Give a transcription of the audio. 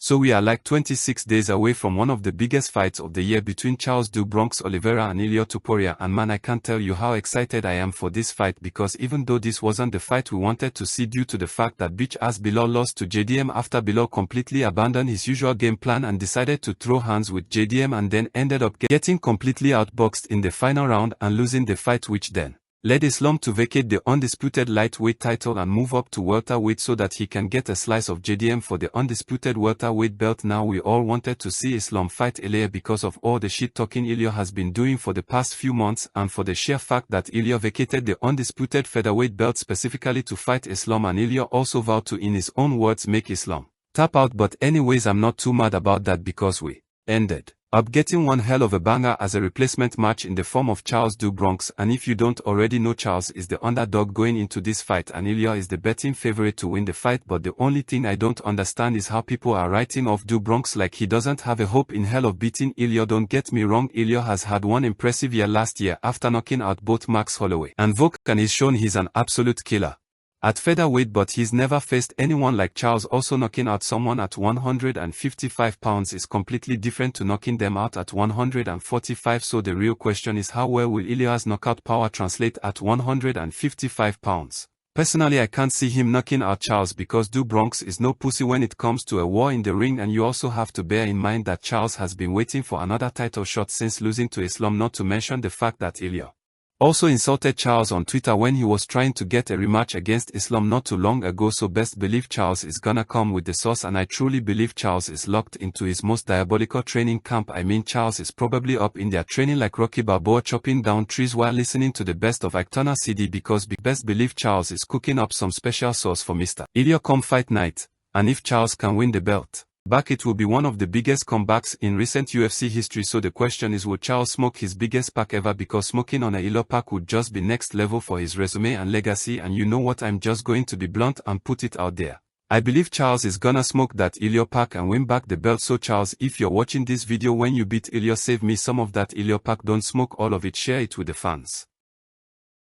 So we are like 26 days away from one of the biggest fights of the year between Charles do Bronx Oliveira and Illia Tuporia, and man, I can't tell you how excited I am for this fight, because even though this wasn't the fight we wanted to see due to the fact that bitch-ass Bilal lost to JDM after Bilal completely abandoned his usual game plan and decided to throw hands with JDM and then ended up getting completely outboxed in the final round and losing the fight, which then led Islam to vacate the undisputed lightweight title and move up to welterweight so that he can get a slice of JDM for the undisputed welterweight belt. Now we all wanted to see Islam fight Illia because of all the shit talking Illia has been doing for the past few months, and for the sheer fact that Illia vacated the undisputed featherweight belt specifically to fight Islam, and Illia also vowed to, in his own words, make Islam tap out. But anyways, I'm not too mad about that because we ended up getting one hell of a banger as a replacement match in the form of Charles do Bronx. And if you don't already know, Charles is the underdog going into this fight and Illia is the betting favorite to win the fight. But the only thing I don't understand is how people are writing off do Bronx like he doesn't have a hope in hell of beating Illia. Don't get me wrong, Illia has had one impressive year last year after knocking out both Max Holloway and Volk, and he's shown he's an absolute killer at featherweight, but he's never faced anyone like Charles. Also, knocking out someone at 155 pounds is completely different to knocking them out at 145. So the real question is, how well will Illia's knockout power translate at 155 pounds? Personally, I can't see him knocking out Charles because do Bronx is no pussy when it comes to a war in the ring, and you also have to bear in mind that Charles has been waiting for another title shot since losing to Islam, not to mention the fact that Illia also insulted Charles on Twitter when he was trying to get a rematch against Islam not too long ago. So best believe Charles is gonna come with the sauce, and I truly believe Charles is locked into his most diabolical training camp. I mean, Charles is probably up in there training like Rocky Balboa, chopping down trees while listening to the best of Ictona CD, because best believe Charles is cooking up some special sauce for Mr. Illia come fight night. And if Charles can win the belt back, it will be one of the biggest comebacks in recent UFC history. So the question is, will Charles smoke his biggest pack ever? Because smoking on a Illia pack would just be next level for his resume and legacy. And you know what, I'm just going to be blunt and put it out there. I believe Charles is gonna smoke that Illia pack and win back the belt. So Charles, if you're watching this video, when you beat Illia, save me some of that Illia pack. Don't smoke all of it, share it with the fans.